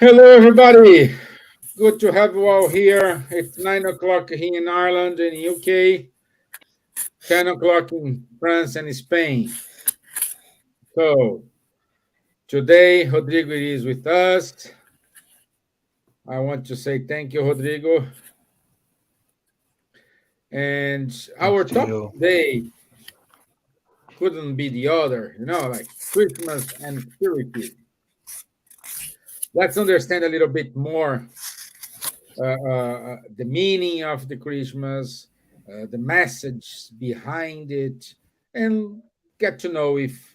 Hello, everybody. Good to have you all here. It's 9 o'clock here in Ireland and UK, 10 o'clock in France and Spain. So today, Rodrigo is with us. I want to say thank you, Rodrigo. And Thanks our to topic you. today couldn't be the other, like Christmas and Spiritism. Let's understand a little bit more the meaning of the Christmas, the message behind it, and get to know if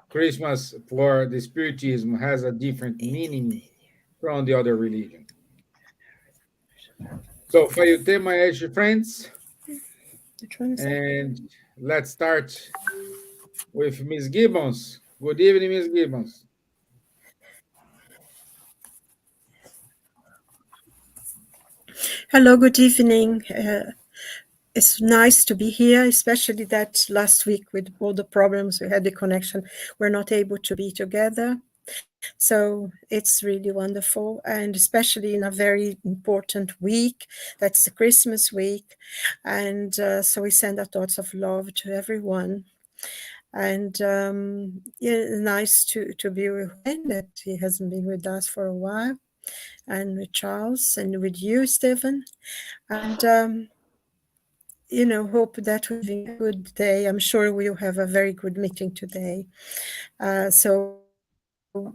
Christmas for the Spiritism has a different meaning from the other religion. So, Fayute, my friends, and let's start with Miss Gibbons. Good evening, Miss Gibbons. Hello, good evening. It's nice to be here, especially that last week with all the problems we had the connection, we're not able to be together. So it's really wonderful, and especially in a very important week, that's the Christmas week. And so we send our thoughts of love to everyone. And yeah, nice to be with him, that he hasn't been with us for a while, and with Charles and with you, Stevan. And hope that we're having a good day. I'm sure we'll have a very good meeting today. So,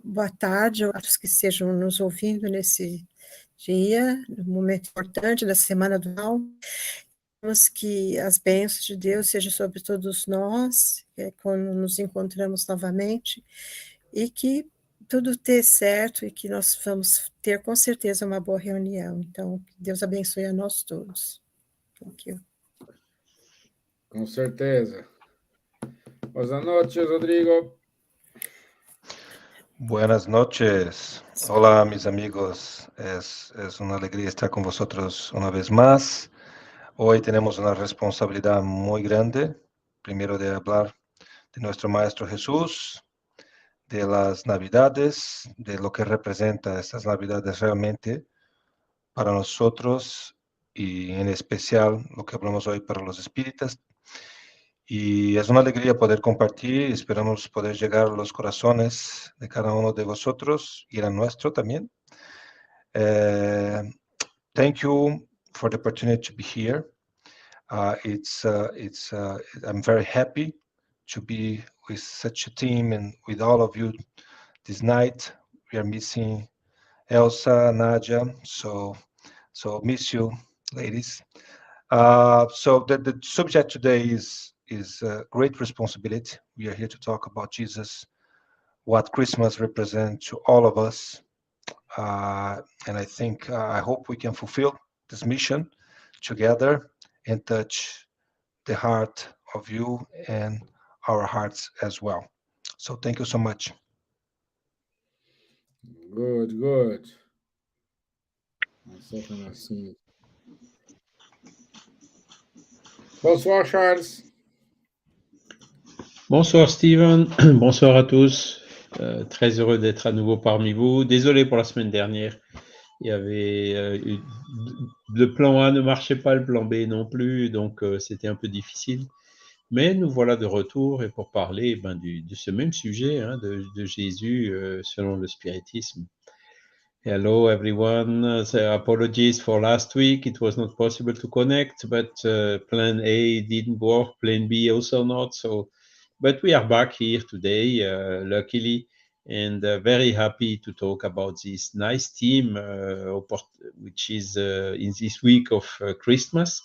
boa tarde a todos que estejam nos ouvindo nesse dia, no momento importante da Semana do Natal. Queremos que as bênçãos de Deus sejam sobre todos nós, quando nos encontramos novamente, e que tudo dê certo e que nós vamos ter com certeza uma boa reunião. Então, que Deus abençoe a nós todos. Thank you. Com certeza. Boas noites, Rodrigo. Buenas noches. Hola, mis amigos. Es una alegría estar con vosotros una vez más. Hoy tenemos una responsabilidad muy grande. Primero de hablar de nuestro Maestro Jesús, de las Navidades, de lo que representa estas Navidades realmente para nosotros y en especial lo que hablamos hoy para los espíritas. Y es una alegría poder compartir. Esperamos poder llegar a los corazones de cada uno de vosotros y al nuestro también. Thank you for the opportunity to be here. I'm very happy to be with such a team and with all of you this night. We are missing Elsa, Nadja, so miss you, ladies. So the subject today is great responsibility. We are here to talk about Jesus, what Christmas represents to all of us, and I hope we can fulfill this mission together and touch the heart of you and our hearts as well. So thank you so much. Good, good. Something I've seen. Bonsoir, Charles. Bonsoir Steven, bonsoir à tous. Très heureux d'être à nouveau parmi vous. Désolé pour la semaine dernière. Il y avait le plan A ne marchait pas, le plan B non plus, donc c'était un peu difficile. Mais nous voilà de retour et pour parler de ce même sujet, de Jésus selon le spiritisme. Hello everyone. So apologies for last week. It was not possible to connect, but plan A didn't work, plan B also not. But we are back here today, luckily, and very happy to talk about this nice theme, which is in this week of Christmas,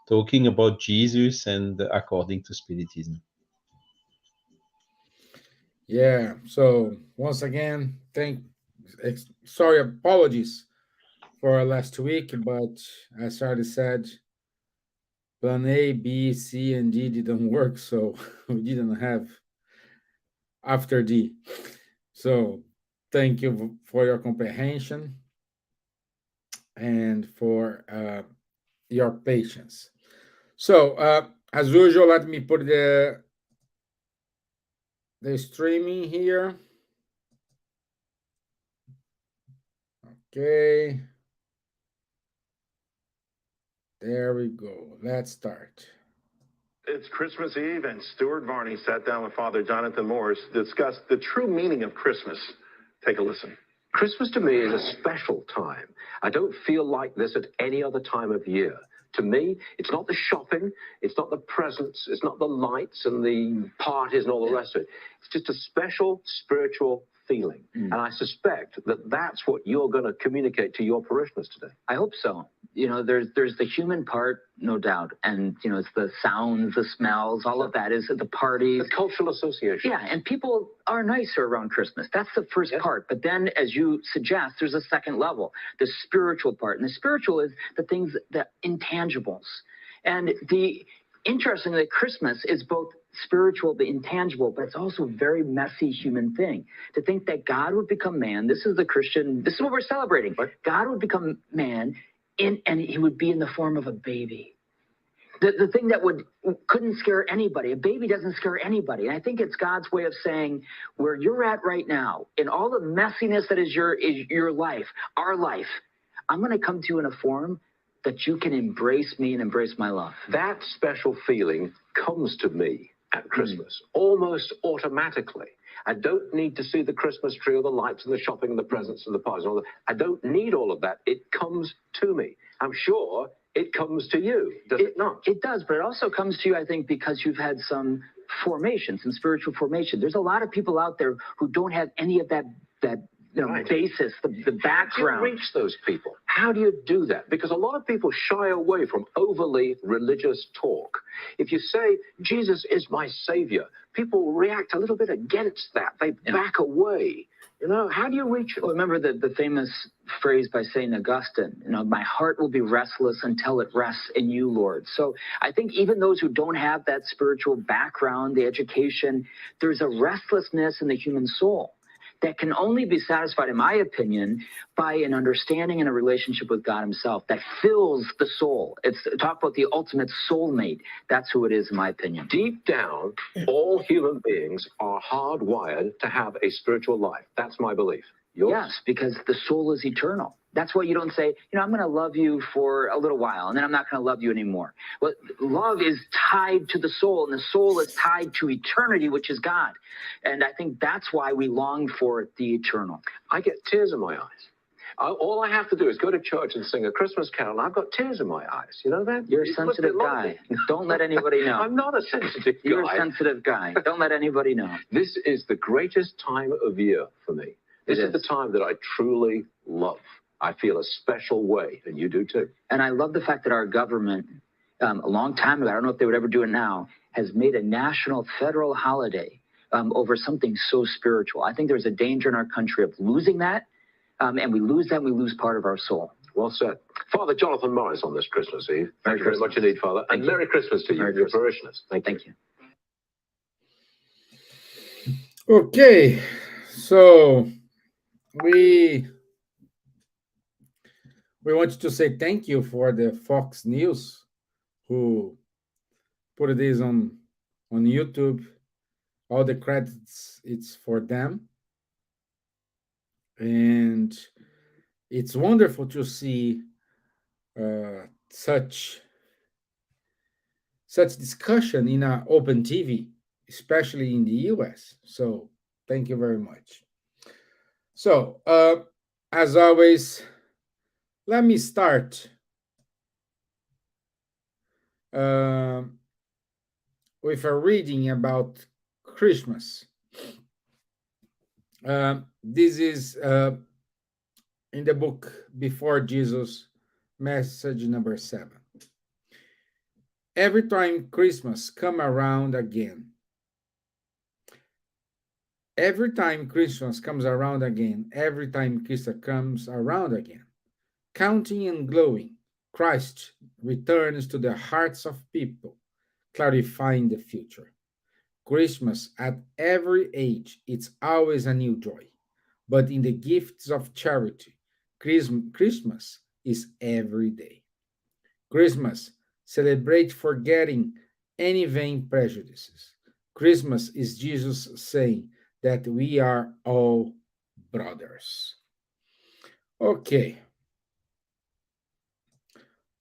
talking about Jesus and according to Spiritism. Yeah. So once again, sorry, apologies for last week, but as Charlie said, plan A, B, C, and D didn't work, so we didn't have after D. So thank you for your comprehension and for your patience. So as usual, let me put the streaming here. Okay. There we go. Let's start. It's Christmas Eve, and Stuart Varney sat down with Father Jonathan Morris to discuss the true meaning of Christmas. Take a listen. Christmas to me is a special time. I don't feel like this at any other time of year. To me, it's not the shopping, it's not the presents, it's not the lights and the parties and all the rest of it. It's just a special spiritual feeling. And I suspect that that's what you're going to communicate to your parishioners today. I hope so. You know, there's the human part, no doubt. And, you know, it's the sounds, the smells, all of that is the parties. The cultural association. Yeah, and people are nicer around Christmas. That's the first part. But then, as you suggest, there's a second level, the spiritual part. And the spiritual is the things, the intangibles. And the interestingly, Christmas is both spiritual, the intangible, but it's also a very messy human thing. To think that God would become man, this is the Christian, this is what we're celebrating. Right. God would become man, and he would be in the form of a baby. The thing that couldn't scare anybody. A baby doesn't scare anybody. And I think it's God's way of saying, where you're at right now, in all the messiness that is your life, our life, I'm going to come to you in a form that you can embrace me and embrace my love. That special feeling comes to me at Christmas, almost automatically. I don't need to see the Christmas tree or the lights and the shopping and the presents and the parties and all that. I don't need all of that. It comes to me. I'm sure it comes to you, does it not? It does, but it also comes to you, I think, because you've had some formation, some spiritual formation. There's a lot of people out there who don't have any of that basis, the background. How do you reach those people? How do you do that? Because a lot of people shy away from overly religious talk. If you say, Jesus is my savior, people react a little bit against that. They back away. You know, how do you reach it? Well, remember the famous phrase by St. Augustine, you know, my heart will be restless until it rests in you, Lord. So I think even those who don't have that spiritual background, the education, there's a restlessness in the human soul that can only be satisfied, in my opinion, by an understanding and a relationship with God himself that fills the soul. It's talk about the ultimate soulmate. That's who it is, in my opinion. Deep down, all human beings are hardwired to have a spiritual life. That's my belief. Yours? Yes, because the soul is eternal. That's why you don't say, you know, I'm going to love you for a little while, and then I'm not going to love you anymore. Well, love is tied to the soul, and the soul is tied to eternity, which is God. And I think that's why we long for the eternal. I get tears in my eyes. All I have to do is go to church and sing a Christmas carol, and I've got tears in my eyes. You know that? You're a sensitive guy. Don't let anybody know. I'm not a sensitive guy. You're a sensitive guy. Don't let anybody know. This is the greatest time of year for me. This is the time that I truly love. I feel a special way, and you do too. And I love the fact that our government, a long time ago, I don't know if they would ever do it now, has made a national federal holiday over something so spiritual. I think there's a danger in our country of losing that, and we lose that, and we lose part of our soul. Well said. Father Jonathan Morris on this Christmas Eve. Thank you very much indeed, Father. And Merry Christmas to you and your parishioners. Thank you. Okay, so we wanted to say thank you for the Fox News who put this on YouTube. All the credits, it's for them. And it's wonderful to see such discussion in an open TV, especially in the US. So thank you very much. So as always, let me start with a reading about Christmas. This is in the book Before Jesus, message number 7. Every time Christmas comes around again, every time Christmas comes around again, counting and glowing, Christ returns to the hearts of people, clarifying the future. Christmas at every age, it's always a new joy. But in the gifts of charity, Christmas is every day. Christmas celebrates forgetting any vain prejudices. Christmas is Jesus saying that we are all brothers. Okay.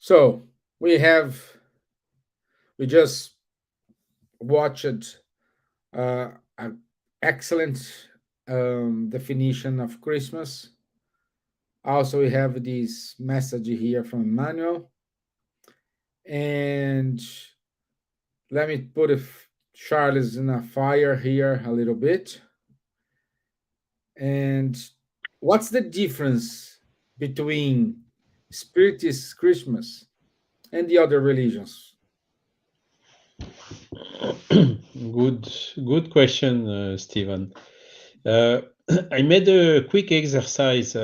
So we just watched an excellent definition of Christmas. Also, we have this message here from Emmanuel. And let me put Charles in a fire here a little bit. And what's the difference between Spiritist Christmas and the other religions? Good question, Stevan. I made a quick exercise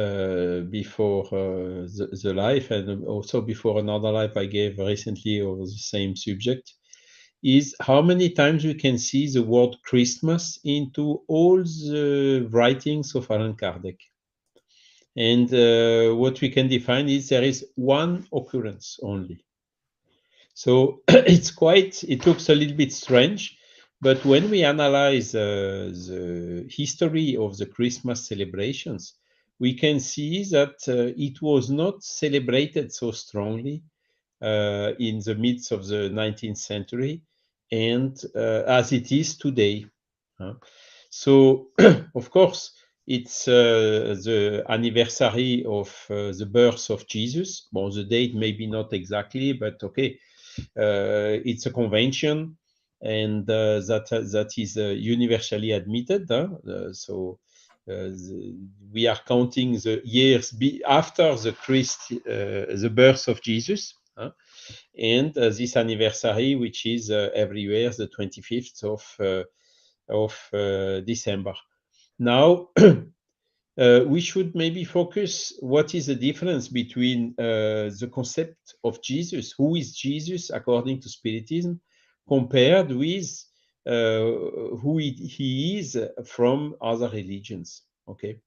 before the live, and also before another live I gave recently over the same subject, is how many times we can see the word Christmas into all the writings of Allan Kardec. And what we can define is there is one occurrence only. So it looks a little bit strange, but when we analyze the history of the Christmas celebrations, we can see that it was not celebrated so strongly in the midst of the 19th century and as it is today. So, of course, it's the anniversary of the birth of Jesus. Well, the date maybe not exactly, but okay. It's a convention, and that is universally admitted. We are counting the years after the birth of Jesus, and this anniversary, which is every year the 25th of December. Now, we should maybe focus what is the difference between the concept of Jesus, who is Jesus according to Spiritism, compared with who he is from other religions. Okay,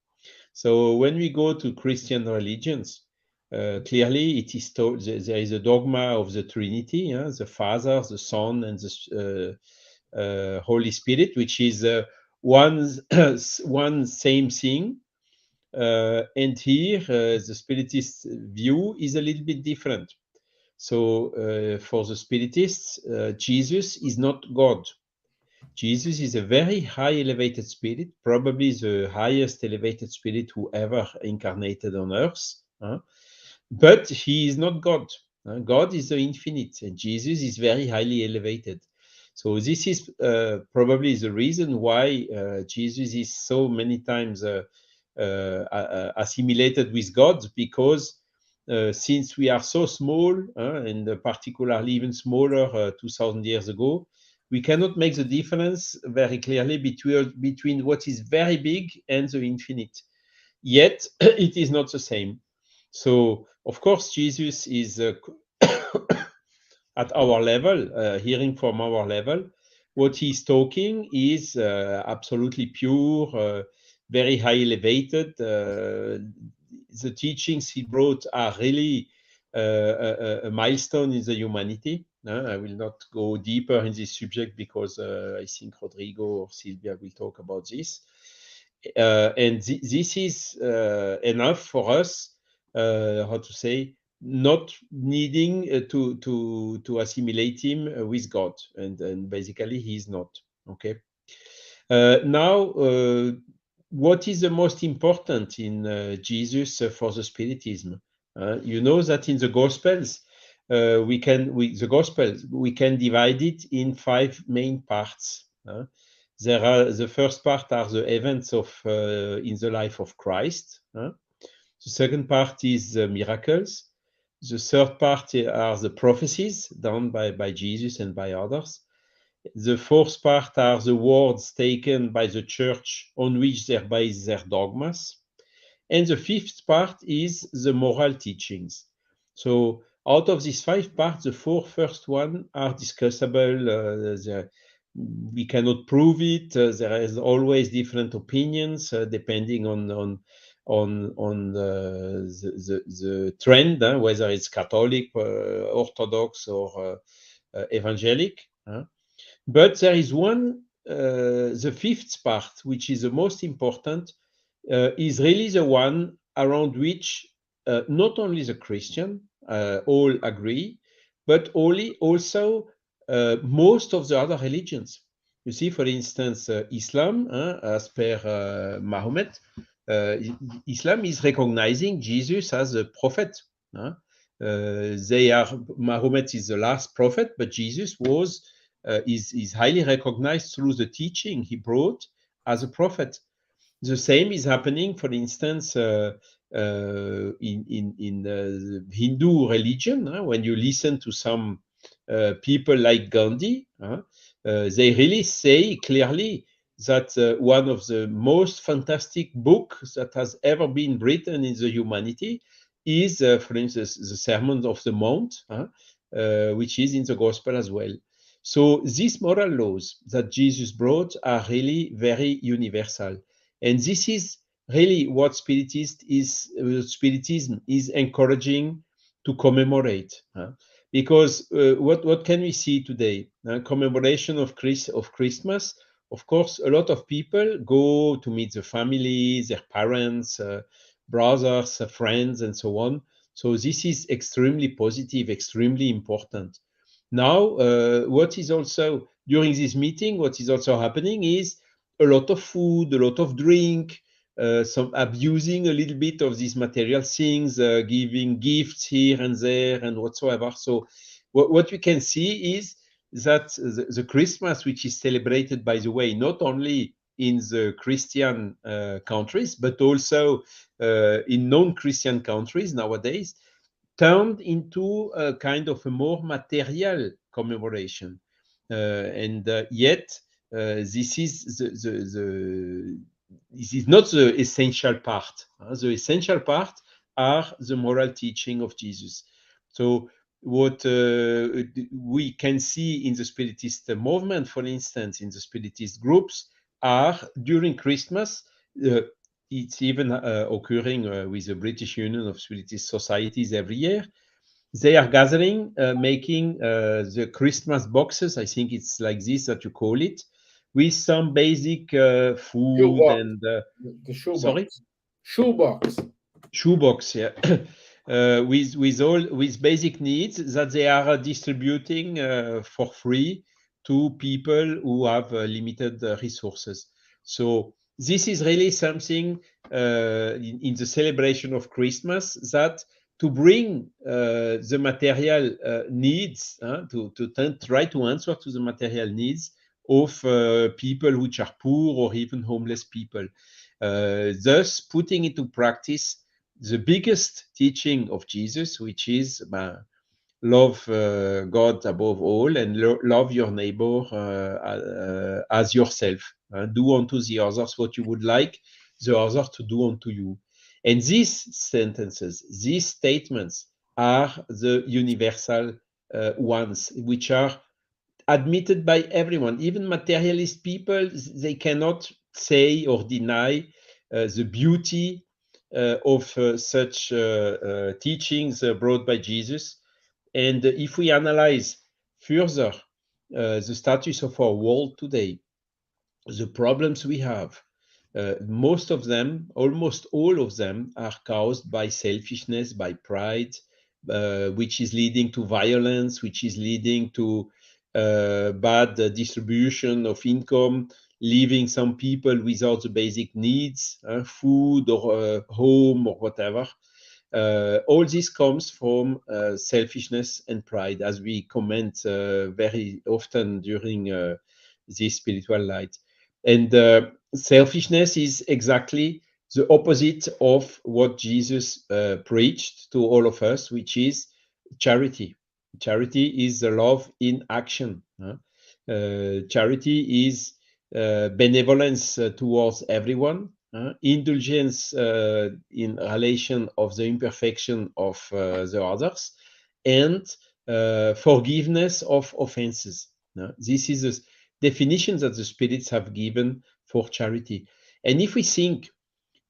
so when we go to Christian religions, clearly it is told there is a dogma of the Trinity, the Father, the Son, and the Holy Spirit, which is one same thing. And here, the Spiritist view is a little bit different. So for the Spiritists, Jesus is not God. Jesus is a very high elevated spirit, probably the highest elevated spirit who ever incarnated on earth. But he is not God. God is the infinite, and Jesus is very highly elevated. So this is probably the reason why Jesus is so many times assimilated with God, because since we are so small, and particularly even smaller 2000 years ago, we cannot make the difference very clearly between what is very big and the infinite. Yet it is not the same. So of course Jesus is at our level, hearing from our level. What he's talking is absolutely pure, very high elevated. The teachings he brought are really a milestone in the humanity. I will not go deeper in this subject because I think Rodrigo or Silvia will talk about this. And this is enough for us, how to say, not needing to assimilate him with God, and basically he's not. Okay. Now, what is the most important in Jesus for the Spiritism? You know that in the Gospels, we can divide it in 5 main parts. The first part are the events of in the life of Christ. The second part is the miracles. The third part are the prophecies done by Jesus and by others. The fourth part are the words taken by the church on which they base their dogmas. And the fifth part is the moral teachings. So out of these 5 parts, the 4 first one are discussable. We cannot prove it. There is always different opinions depending on the trend, whether it's Catholic, Orthodox, or evangelic. But there is one, the fifth part, which is the most important, is really the one around which not only the Christian all agree, but also most of the other religions. You see, for instance, Islam, as per Mahomet, Islam is recognizing Jesus as a prophet. Mahomet is the last prophet, but Jesus is highly recognized through the teaching he brought as a prophet. The same is happening, for instance, in Hindu religion. When you listen to some people like Gandhi, they really say clearly that one of the most fantastic books that has ever been written in the humanity is, for instance, the Sermon of the Mount, which is in the Gospel as well. So these moral laws that Jesus brought are really very universal. And this is really what Spiritism is encouraging to commemorate. Because what can we see today? Commemoration of Christmas. Of course, a lot of people go to meet their families, their parents, brothers, friends, and so on. So this is extremely positive, extremely important. Now, what is also during this meeting, what is also happening is a lot of food, a lot of drink, some abusing a little bit of these material things, giving gifts here and there and whatsoever. So what we can see is that the Christmas, which is celebrated, by the way, not only in the Christian countries, but also in non-Christian countries nowadays, turned into a kind of a more material commemoration. And yet, this is this is not the essential part. The essential part are the moral teaching of Jesus. So what we can see in the Spiritist movement, for instance, in the Spiritist groups, are during Christmas, it's even occurring with the British Union of Spiritist Societies every year. They are gathering, making the Christmas boxes. I think it's like this that you call it, with some basic food Shoebox. and The shoebox. sorry, Shoebox. yeah, with basic needs that they are distributing for free to people who have limited resources. So this is really something in the celebration of Christmas, that to bring the material needs, to try to answer to the material needs of people which are poor or even homeless people. Thus putting into practice the biggest teaching of Jesus, which is love God above all and love your neighbor as yourself. Do unto the others what you would like the other to do unto you. And these sentences, these statements are the universal ones, which are admitted by everyone. Even materialist people, they cannot say or deny the beauty of such teachings brought by Jesus. And if we analyze further the status of our world today, the problems we have, most of them, almost all of them, are caused by selfishness, by pride, which is leading to violence, which is leading to bad distribution of income, leaving some people without the basic needs, food or home or whatever. All this comes from selfishness and pride, as we comment very often during this spiritual light. And selfishness is exactly the opposite of what Jesus preached to all of us, which is charity. Charity is the love in action. Charity is benevolence towards everyone, indulgence in relation of the imperfection of the others, and forgiveness of offenses. This is a definition that the spirits have given for charity. And if we think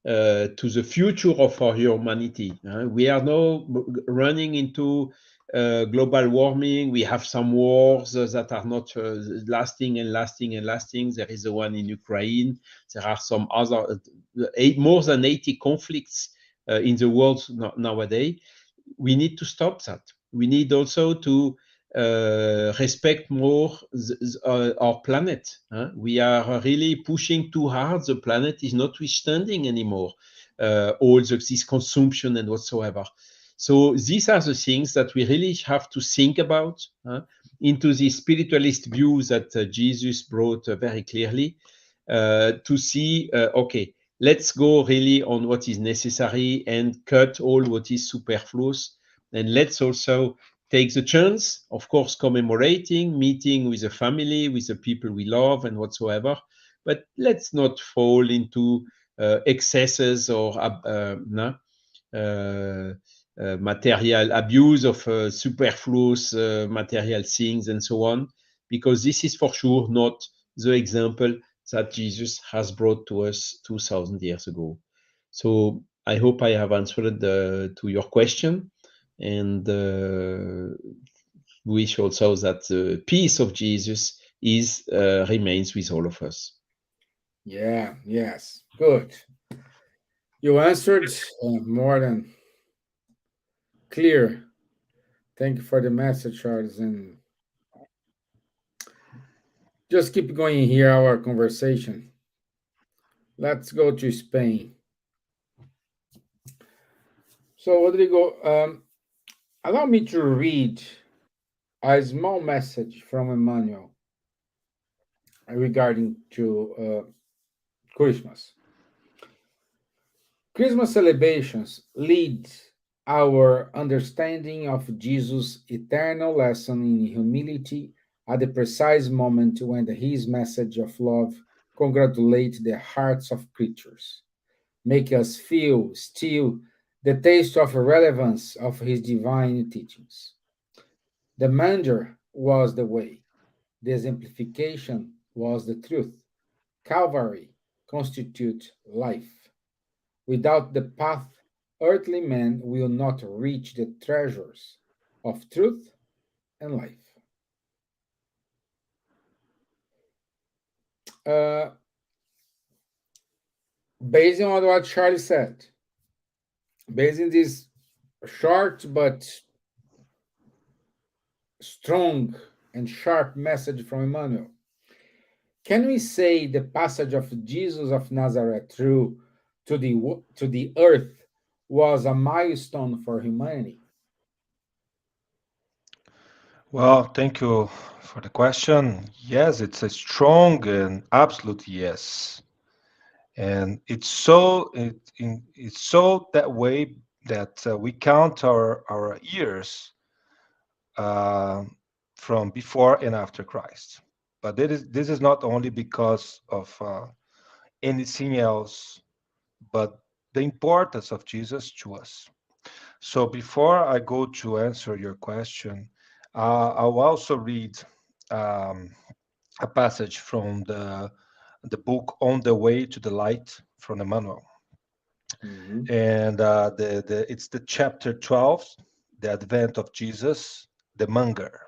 to the future of our humanity, we are now running into global warming. We have some wars that are not lasting and lasting and lasting. There is the one in Ukraine. There are some other more than 80 conflicts in the world nowadays. We need to stop that. We need also to respect more our planet. We are really pushing too hard. The planet is not withstanding anymore all this consumption and whatsoever. So these are the things that we really have to think about into the spiritualist view that Jesus brought very clearly to see, okay, let's go really on what is necessary and cut all what is superfluous. And let's also take the chance, of course, commemorating, meeting with the family, with the people we love and whatsoever. But let's not fall into excesses or material abuse of superfluous material things and so on, because this is for sure not the example that Jesus has brought to us 2,000 years ago. So I hope I have answered to your question, and wish also that the peace of Jesus remains with all of us. Yeah, yes, good. You answered more than clear. Thank you for the message, Charles, and just keep going here, our conversation. Let's go to Spain. So, Rodrigo, allow me to read a small message from Emmanuel regarding to Christmas. Christmas celebrations lead our understanding of Jesus' eternal lesson in humility at the precise moment when his message of love congratulates the hearts of creatures, make us feel still the taste of relevance of his divine teachings. The manger was the way, the exemplification was the truth. Calvary constitutes life. Without the path, earthly men will not reach the treasures of truth and life. Based on what Charlie said, based on this short but strong and sharp message from Emmanuel, can we say the passage of Jesus of Nazareth through to the earth was a milestone for humanity? Well, thank you for the question. Yes, it's a strong and absolute yes. And it's so that way that we count our years uh, from before and after Christ. But this is not only because of anything else, but the importance of Jesus to us. So before I go to answer your question, I'll also read um, a passage from the book On the Way to the Light from Emmanuel. Mhm. And it's the chapter 12, the advent of Jesus, the Munger.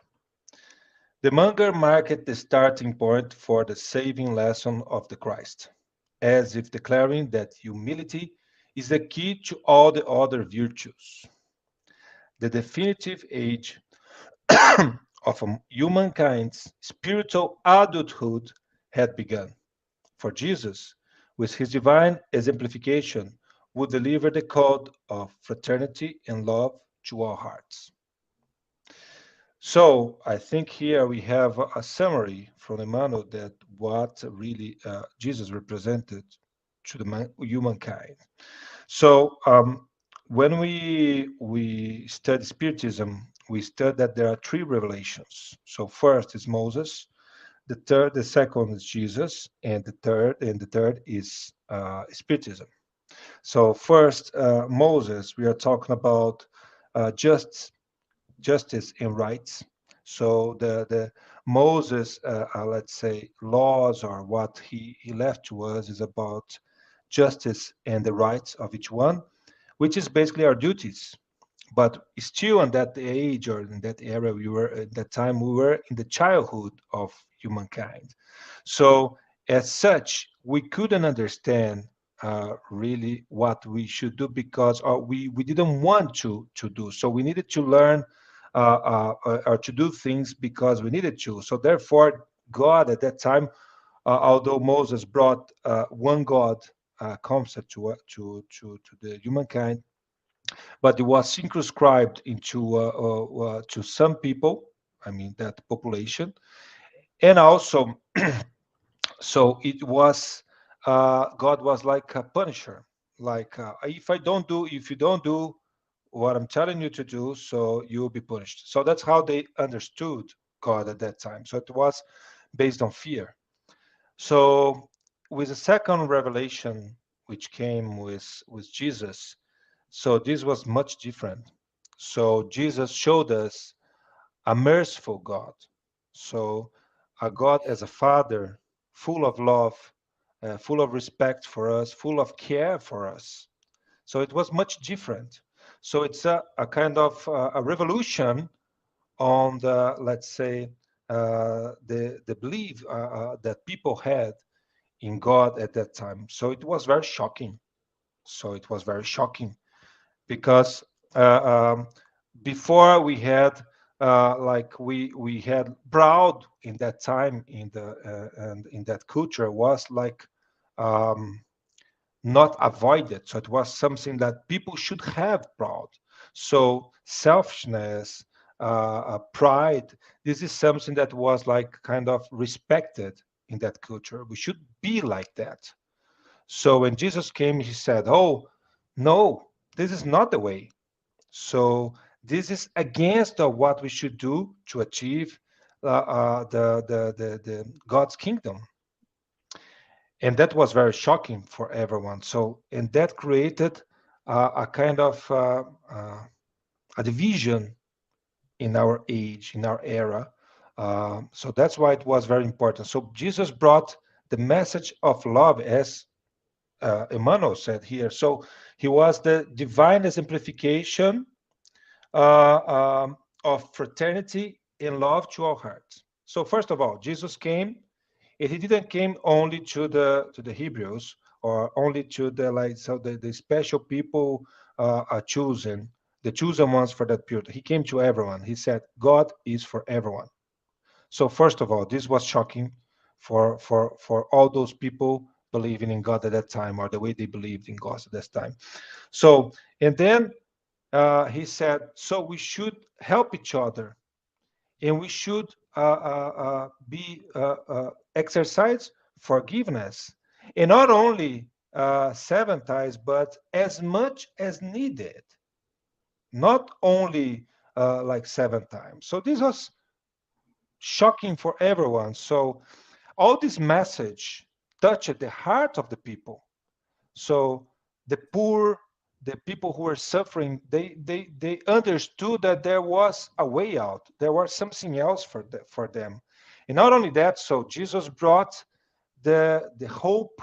The Munger marked the starting point for the saving lesson of the Christ, as if declaring that humility is the key to all the other virtues. The definitive age of humankind's spiritual adulthood had begun. For Jesus, with his divine exemplification, would deliver the code of fraternity and love to all hearts. So I think here we have a summary from Emmanuel that what really Jesus represented to the humankind. So when we study Spiritism, we study that there are three revelations. So first is Moses, the second is Jesus, and the third is Spiritism. So first, Moses, we are talking about justice and rights. So the Moses, let's say, laws or what he left to us is about justice and the rights of each one, which is basically our duties. But still, in that age or in that era, we were at that time we were in the childhood of humankind. So as such, we couldn't understand really what we should do, because we didn't want to do. So we needed to learn or to do things because we needed to. So therefore, God at that time, although Moses brought one God concept to the humankind, but it was circumscribed into to some people. I mean that population, and also, so it was God was like a punisher. Like if you don't do what I'm telling you to do, so you'll be punished. So that's how they understood God at that time. So it was based on fear. So with the second revelation, which came with Jesus, so this was much different. So Jesus showed us a merciful God. So a God as a father, full of love, full of respect for us, full of care for us. So it was much different. So it's a kind of a revolution on the, let's say, the belief that people had in God at that time. So it was very shocking. So it was very shocking because before we had like we had proud in that time in the and in that culture was like um, not avoided. So it was something that people should have proud. So selfishness, pride, this is something that was like kind of respected in that culture. We should be like that. So when Jesus came, he said, "Oh, no, this is not the way." So this is against what we should do to achieve the God's kingdom, and that was very shocking for everyone. So and that created a kind of a division in our age, in our era. So that's why it was very important. So Jesus brought the message of love, as Emmanuel said here. So he was the divine exemplification of fraternity and love to our hearts. So first of all, Jesus came, and he didn't came only to the Hebrews or only to the like so the special people are chosen, the chosen ones for that period. He came to everyone. He said, God is for everyone. So first of all, this was shocking for all those people believing in God at that time, or the way they believed in God at that time. So and then he said, so we should help each other, and we should be exercise forgiveness, and not only 7 times, but as much as needed, not only like 7 times. So this was shocking for everyone. So all this message touched the heart of the people. So the poor, the people who were suffering, they understood that there was a way out. There was something else for them. And not only that, so Jesus brought the hope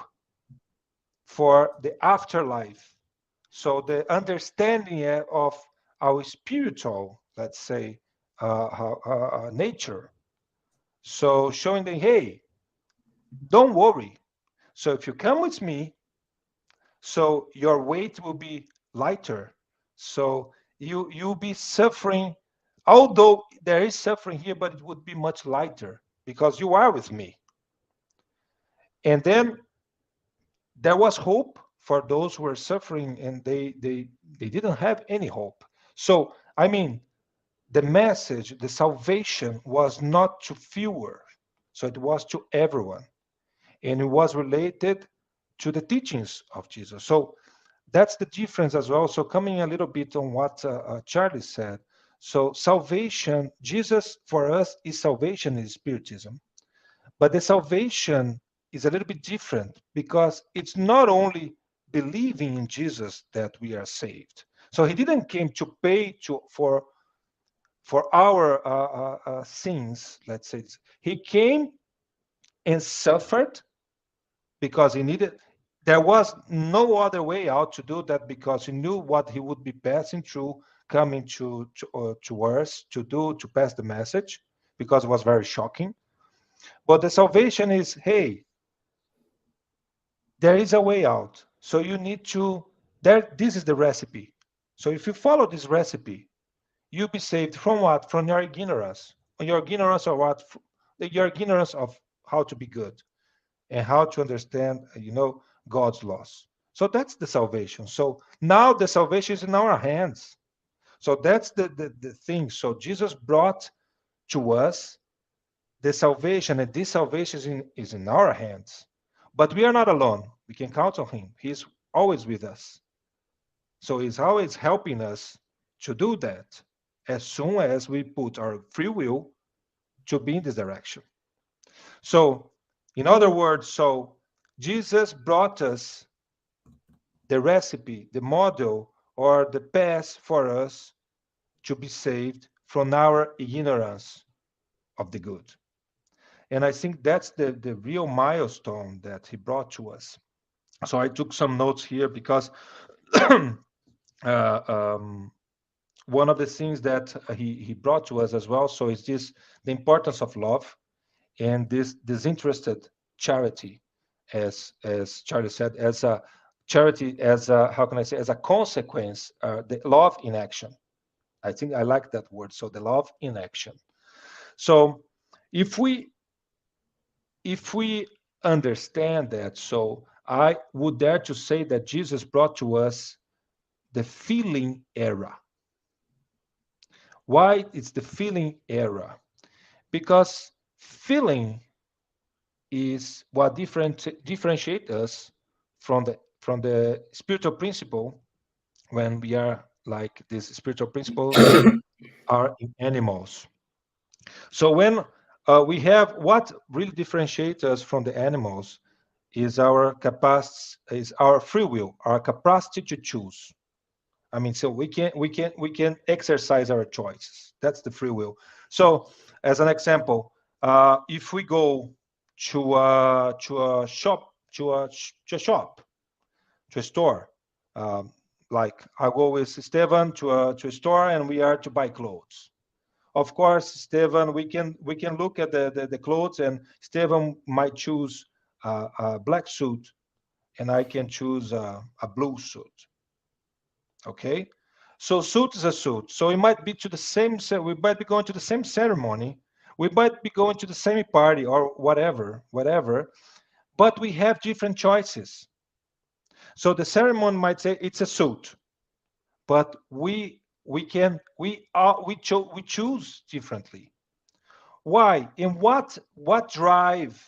for the afterlife. So the understanding of our spiritual, let's say, nature. So showing them, hey, don't worry. So if you come with me, so your weight will be lighter. So you'll be suffering, although there is suffering here, but it would be much lighter because you are with me. And then there was hope for those who were suffering, and they didn't have any hope. So I mean, the message, the salvation was not to fewer, so it was to everyone, and it was related to the teachings of Jesus. So that's the difference as well. So coming a little bit on what Charlie said. So salvation, Jesus for us is salvation in Spiritism, but the salvation is a little bit different because it's not only believing in Jesus that we are saved. So he didn't came to pay for our sins. Let's say he came and suffered because he needed. There was no other way out to do that because he knew what he would be passing through, coming to us to pass the message, because it was very shocking. But the salvation is, hey, there is a way out. So you need to, this is the recipe. So if you follow this recipe, you'll be saved from what? From your ignorance. Your ignorance of what? Your ignorance of how to be good and how to understand, God's laws. So that's the salvation. So now the salvation is in our hands. So that's the thing. So Jesus brought to us the salvation, and this salvation is in our hands. But we are not alone. We can count on him. He's always with us. So he's always helping us to do that as soon as we put our free will to be in this direction. So, in other words, so Jesus brought us the recipe, the model, or the path for us to be saved from our ignorance of the good. And I think that's the real milestone that he brought to us. So I took some notes here because one of the things that he brought to us as well, so is this the importance of love and this disinterested charity, as Charlie said, as a charity, as a, how can I say, as a consequence, the love in action. I think I like that word. So the love in action. So if we understand that, so I would dare to say that Jesus brought to us the feeling era. Why it's the feeling era? Because feeling is what differentiate us from the spiritual principle, when we are like these spiritual principles are in animals. So when we have, what really differentiates us from the animals is our capacity, is our free will, our capacity to choose. I mean, so we can exercise our choices. That's the free will. So, as an example, if we go to a shop, to a store, like I go with Stevan to a store, and we are to buy clothes. Of course, Stevan, we can look at the clothes, and Stevan might choose a black suit, and I can choose a blue suit. Okay, so suit is a suit. So we might be we might be going to the same ceremony, we might be going to the same party or whatever, but we have different choices. So the ceremony might say it's a suit, but we choose differently. Why? And what drives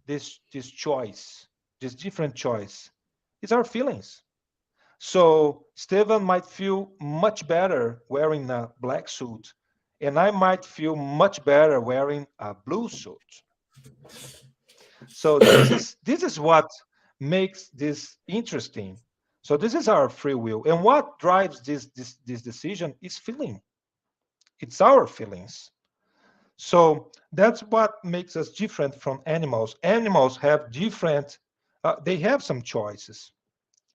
this choice, this different choice? It's our feelings. So Stevan might feel much better wearing a black suit, and I might feel much better wearing a blue suit. So this is what makes this interesting. So this is our free will, and what drives this decision is feeling. It's our feelings. So that's what makes us different from animals. Animals have different. They have some choices.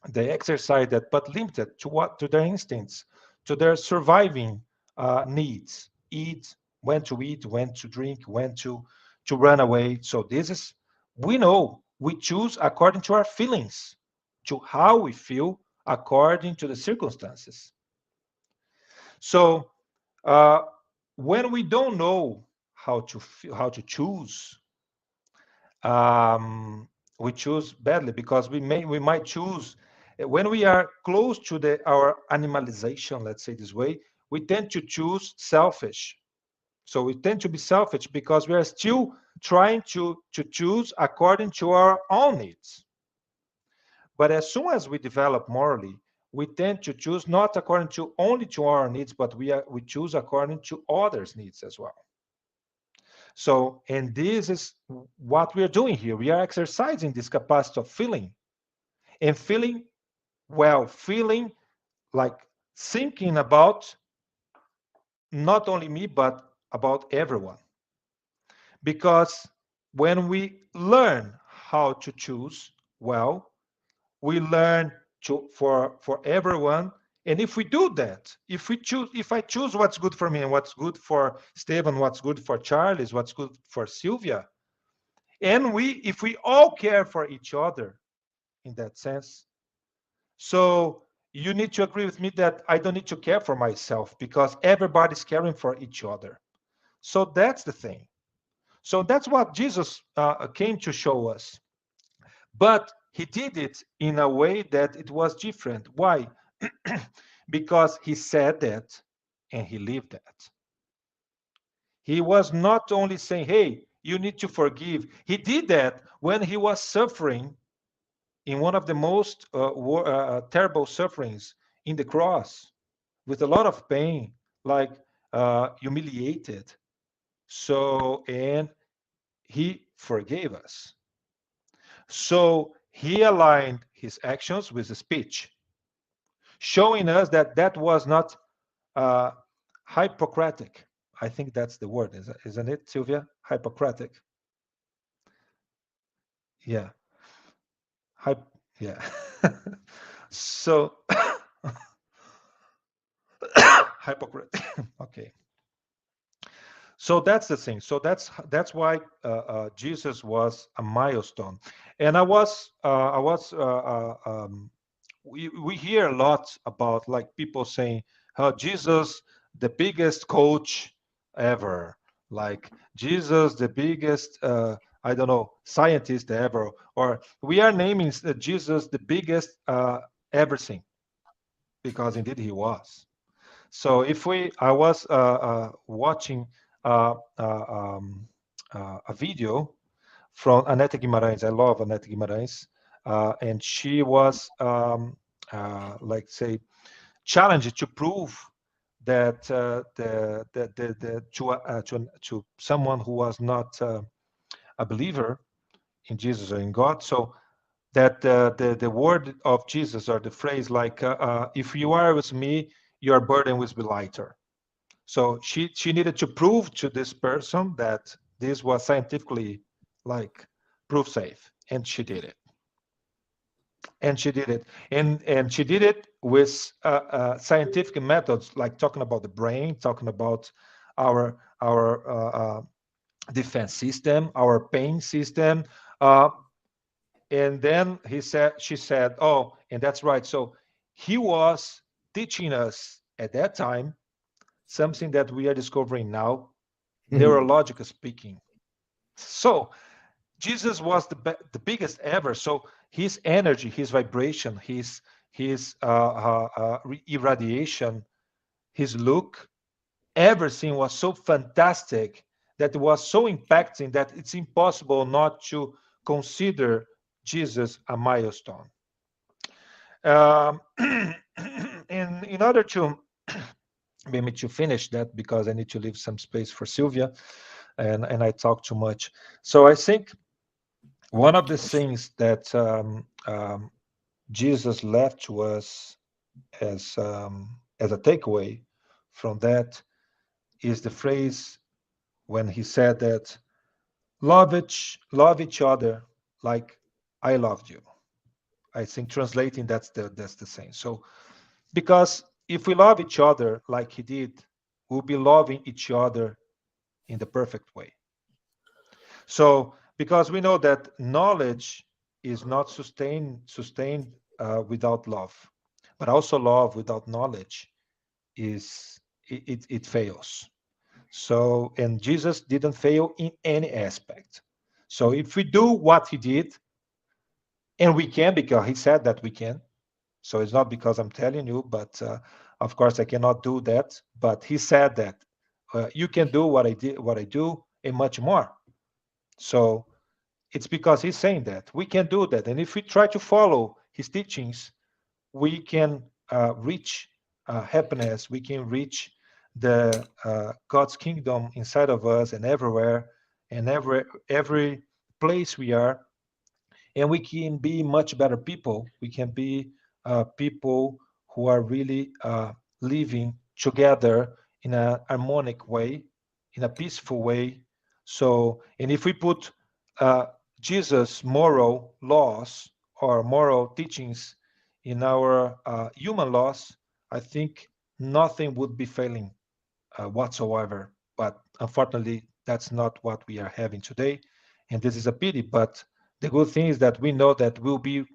They exercise that, but limited to their instincts, to their surviving needs. Eat, when to drink, when to run away. So this is, we know, we choose according to our feelings, to how we feel according to the circumstances. So when we don't know how to choose, we choose badly, because we might choose when we are close to our animalization, let's say this way, we tend to choose selfish. So we tend to be selfish because we are still trying to choose according to our own needs. But as soon as we develop morally, we tend to choose not according to only to our needs, but we choose according to others' needs as well. So, and this is what we are doing here. We are exercising this capacity of feeling, and feeling well, feeling like thinking about not only me, but about everyone. Because when we learn how to choose well, we learn for everyone. And if we do that, if I choose what's good for me and what's good for Stevan, what's good for Charles, what's good for Silvia, and if we all care for each other, in that sense. So you need to agree with me that I don't need to care for myself because everybody's caring for each other. So that's the thing. So that's what Jesus came to show us. But he did it in a way that it was different. Why? Because he said that and he lived that. He was not only saying, hey, you need to forgive. He did that when he was suffering in one of the most terrible sufferings in the cross with a lot of pain, like humiliated. So, and he forgave us. So he aligned his actions with his speech, showing us that that was not uh, Hippocratic. I think that's the word, isn't it, Silvia? Hippocratic. Yeah. Yeah. So Hippocratic. Okay. So that's the thing. So that's why Jesus was a milestone. And we hear a lot about like people saying how Jesus the biggest coach ever, like Jesus the biggest I don't know scientist ever, or we are naming Jesus the biggest everything, because indeed he was. So I was watching uh, uh, um, a video from Aneta Guimarães. I love Aneta Guimarães, and she was like say challenged to prove that to someone who was not a believer in Jesus or in God. So that the word of Jesus or the phrase like if you are with me, your burden will be lighter. So she needed to prove to this person that this was scientifically like proof safe, and she did it. And she did it, and she did it with scientific methods, like talking about the brain, talking about our defense system, our pain system. And then she said, oh, and that's right. So he was teaching us at that time something that we are discovering now, neurologically speaking. So Jesus was the biggest ever. So his energy, his vibration, his irradiation, his look, everything was so fantastic that it was so impacting that it's impossible not to consider Jesus a milestone. And in order to maybe to finish that, because I need to leave some space for Silvia, and I talk too much. So I think one of the things that Jesus left to us as a takeaway from that is the phrase when he said that love each other like I loved you. I think translating that's the same. So because if we love each other like he did, we'll be loving each other in the perfect way. So because we know that knowledge is not sustained without love, but also love without knowledge it fails. So, and Jesus didn't fail in any aspect. So if we do what he did, and we can, because he said that we can. So it's not because I'm telling you, but of course I cannot do that. But he said that you can do what I do, and much more. So it's because he's saying that we can do that, and if we try to follow his teachings, we can reach happiness. We can reach the God's kingdom inside of us and everywhere, and every place we are, and we can be much better people. We can be people who are really living together in a harmonic way, in a peaceful way. So, and if we put Jesus' moral laws or moral teachings in our human laws, I think nothing would be failing whatsoever. But unfortunately, that's not what we are having today. And this is a pity. But the good thing is that we know that we'll be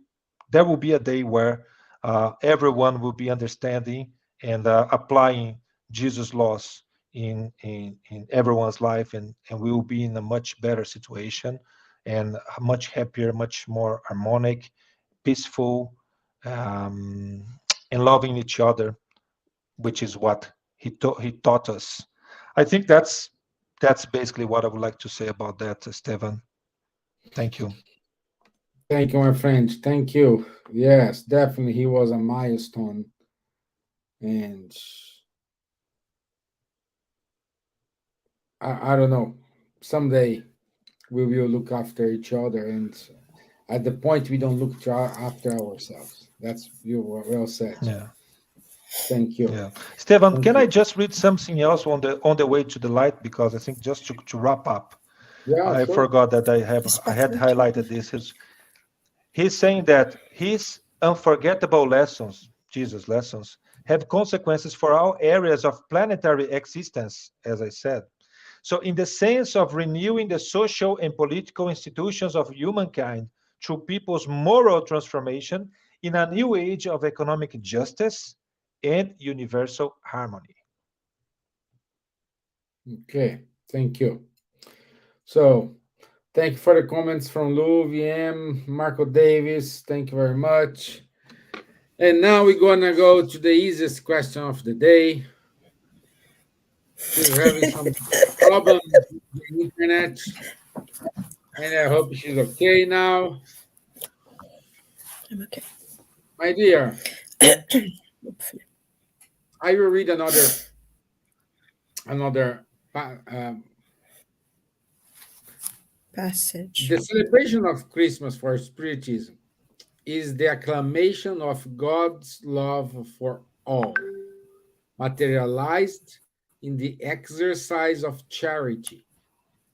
there will be a day where everyone will be understanding and applying Jesus' laws in everyone's life, and we will be in a much better situation and much happier, much more harmonic, peaceful, and loving each other, which is what he taught us. I think that's basically what I would like to say about that, Stevan. Thank you. Thank you, my friend. Thank you. Yes, definitely, he was a milestone, and I don't know. Someday we will look after each other, and at the point we don't look after ourselves. That's well said. Yeah. Thank you. Yeah. Stevan, Thank can I you. just read something else on the way to the light? Because I think just to wrap up, Yeah, I sure. forgot that I had highlighted this. He's saying that his unforgettable lessons, Jesus' lessons, have consequences for all areas of planetary existence, as I said. So in the sense of renewing the social and political institutions of humankind through people's moral transformation in a new age of economic justice and universal harmony. Okay, thank you. So, thank you for the comments from Lou, VM, Marco Davis. Thank you very much. And now we're gonna go to the easiest question of the day. She's having some problems with the internet, and I hope she's okay now. I'm okay. My dear, I will read another Passage. the celebration of Christmas for Spiritism is the acclamation of God's love for all, materialized in the exercise of charity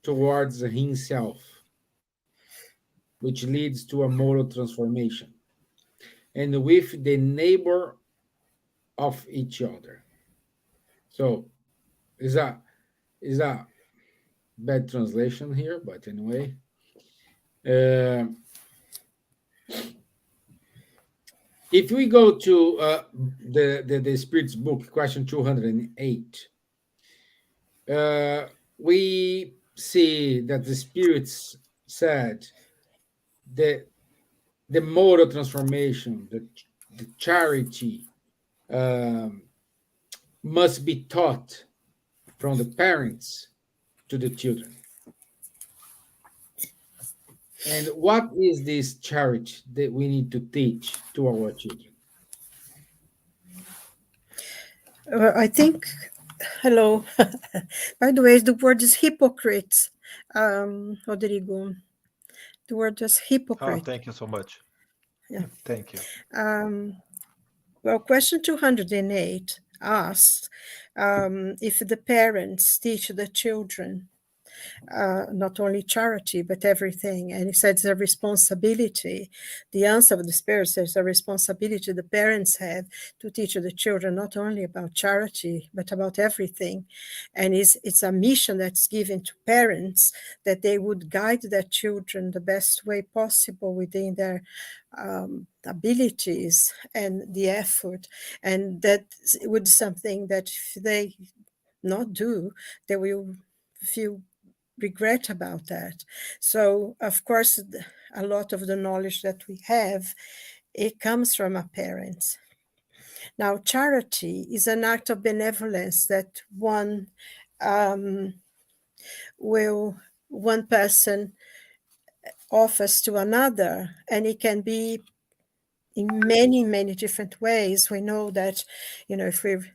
towards himself, which leads to a moral transformation, and with the neighbor of each other. So, is a bad translation here, but anyway. If we go to the Spirit's book, question 208, we see that the Spirits said that the moral transformation, the charity, must be taught from the parents to the children. And what is this charity that we need to teach to our children? I think, hello. By the way, the word is hypocrite, Rodrigo. The word is hypocrite. Oh, thank you so much. Yeah. Thank you. Well, question 208 asks if the parents teach the children not only charity, but everything. And he said it's a responsibility. The answer of the Spirit says a responsibility the parents have to teach the children not only about charity, but about everything. And it's a mission that's given to parents that they would guide their children the best way possible within their abilities and the effort. And that would something that if they not do, they will feel regret about that. So, of course, a lot of the knowledge that we have, it comes from our parents. Now, charity is an act of benevolence that one person offers to another, and it can be in many, many different ways. We know that, if we're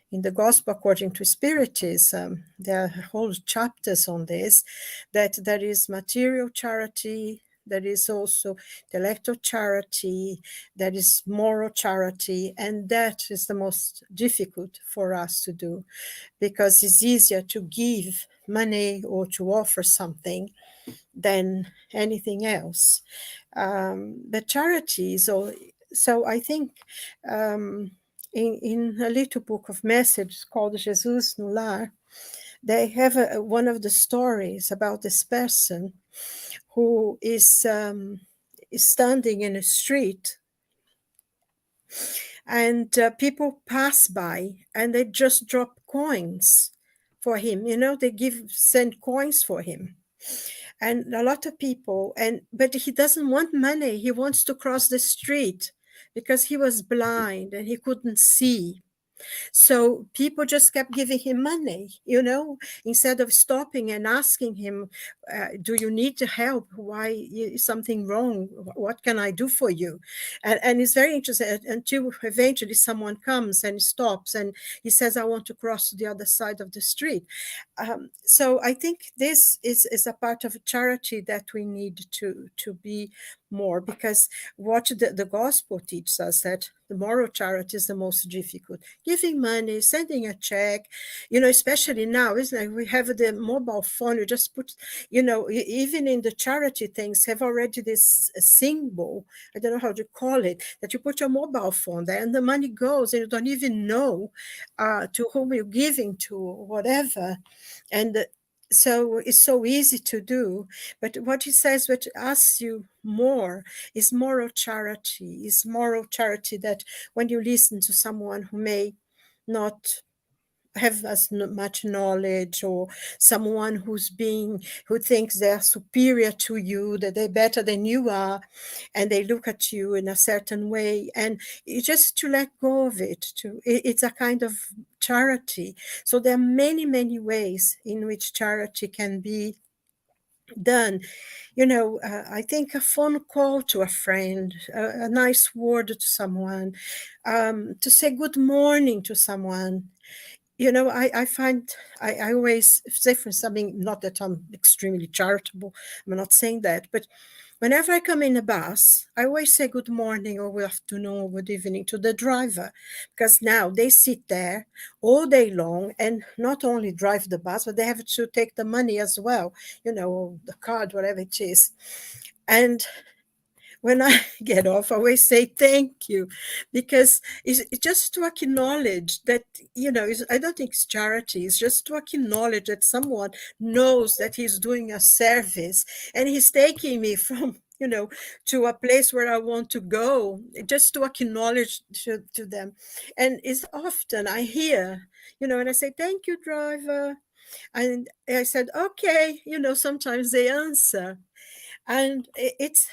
in the Gospel according to Spiritism, there are whole chapters on this, that there is material charity, there is also intellectual charity, there is moral charity, and that is the most difficult for us to do, because it's easier to give money or to offer something than anything else. But charity is all, so I think in a little book of messages called Jesus no Lar, they have one of the stories about this person who is is standing in a street, and people pass by and they just drop coins for him. They send coins for him. And a lot of people, but he doesn't want money. He wants to cross the street because he was blind and he couldn't see. So people just kept giving him money, instead of stopping and asking him, do you need help? Why is something wrong? What can I do for you? And it's very interesting until eventually someone comes and stops and he says, I want to cross to the other side of the street. So I think this is a part of charity that we need to be more, because what the gospel teaches us, that the moral charity is the most difficult. Giving money, sending a check, especially now, isn't it? We have the mobile phone. You just put, even in the charity things have already this symbol, I don't know how to call it, that you put your mobile phone there and the money goes and you don't even know to whom you're giving to or whatever. And so it's so easy to do. But what he says, what asks you more, is moral charity. Is moral charity that when you listen to someone who may not have as much knowledge, or someone who thinks they're superior to you, that they're better than you are, and they look at you in a certain way, and just to let go of it. It's a kind of charity. So there are many, many ways in which charity can be done. I think a phone call to a friend, a nice word to someone, to say good morning to someone. I find I always say, for something, not that I'm extremely charitable, I'm not saying that, but whenever I come in a bus, I always say good morning or good afternoon or good evening to the driver, because now they sit there all day long and not only drive the bus, but they have to take the money as well, the card, whatever it is. And when I get off, I always say thank you, because it's just to acknowledge that, I don't think it's charity. It's just to acknowledge that someone knows that he's doing a service and he's taking me from, to a place where I want to go, just to acknowledge to them. And it's often I hear, and I say, thank you, driver. And I said, okay, sometimes they answer. And it's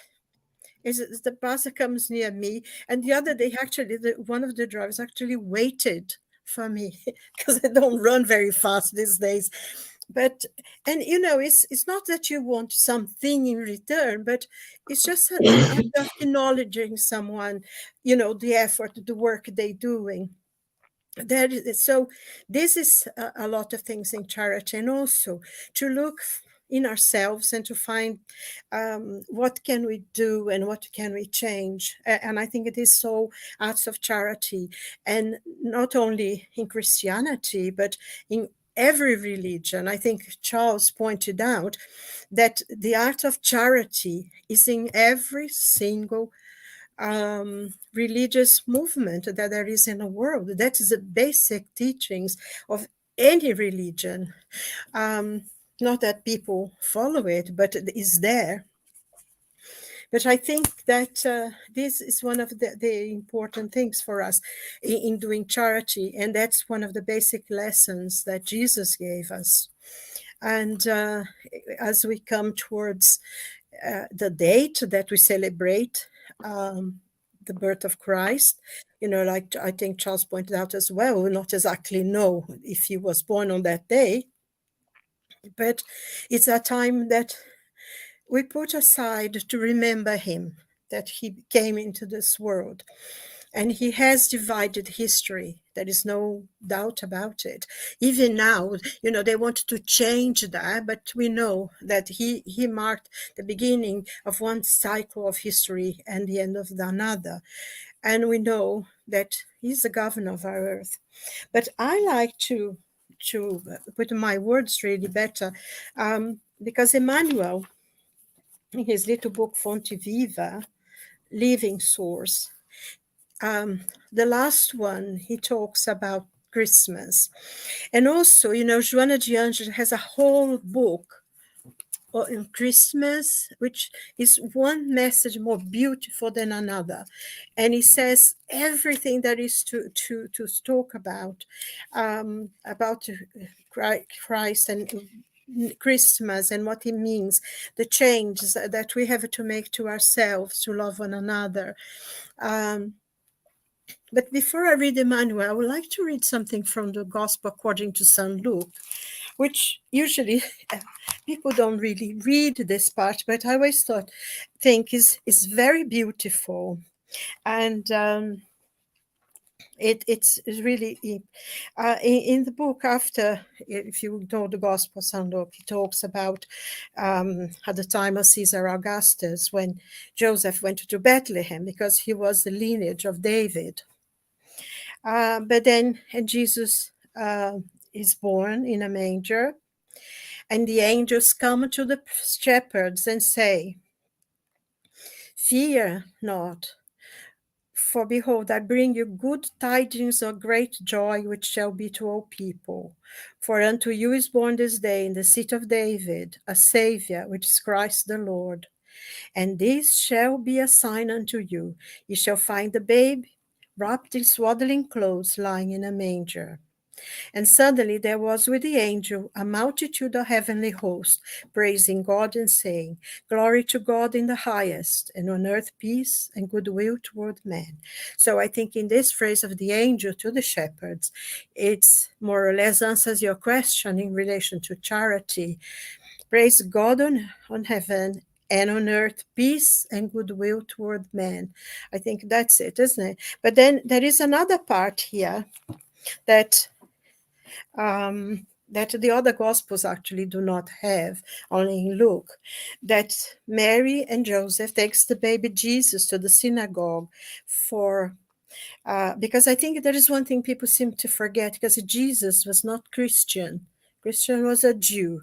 the bus comes near me. And the other day, actually, one of the drivers actually waited for me, because I don't run very fast these days. But, and it's not that you want something in return, but it's just an act of acknowledging someone, the effort, the work they're doing. So this is a lot of things in charity, and also to look in ourselves and to find what can we do and what can we change. And I think it is so acts of charity, and not only in Christianity, but in every religion. I think Charles pointed out that the act of charity is in every single religious movement that there is in the world. That is the basic teachings of any religion. Not that people follow it, but it is there. But I think that this is one of the important things for us in doing charity, and that's one of the basic lessons that Jesus gave us. And as we come towards the date that we celebrate the birth of Christ, like I think Charles pointed out as well, we not exactly know if he was born on that day, but it's a time that we put aside to remember him, that he came into this world. And he has divided history. There is no doubt about it. Even now, they want to change that, but we know that he marked the beginning of one cycle of history and the end of another. And we know that he's the governor of our earth. But I like to put my words really better, because Emmanuel, in his little book Fonte Viva, Living Source, the last one, he talks about Christmas. And also, Joana de Anjos has a whole book on Christmas, which is one message more beautiful than another. And he says everything that is to talk about Christ and Christmas and what it means, the changes that we have to make to ourselves to love one another. But before I read Emmanuel, I would like to read something from the Gospel according to St. Luke, which usually people don't really read this part, but I always think is very beautiful. And it's really in the book after, if you know the Gospel of St. Luke, he talks about at the time of Caesar Augustus, when Joseph went to Bethlehem because he was the lineage of David. But then Jesus is born in a manger, and the angels come to the shepherds and say, "Fear not, for behold, I bring you good tidings of great joy, which shall be to all people. For unto you is born this day in the city of David a Saviour, which is Christ the Lord. And this shall be a sign unto you. You shall find the babe wrapped in swaddling clothes, lying in a manger." And suddenly there was with the angel a multitude of heavenly hosts, praising God and saying, "Glory to God in the highest, and on earth peace and goodwill toward men." So I think in this phrase of the angel to the shepherds, it's more or less answers your question in relation to charity. Praise God on heaven, and on earth peace and goodwill toward men. I think that's it, isn't it? But then there is another part here that the other Gospels actually do not have, only in Luke, that Mary and Joseph takes the baby Jesus to the synagogue for, because I think there is one thing people seem to forget, because Jesus was not Christian. Christian was a Jew,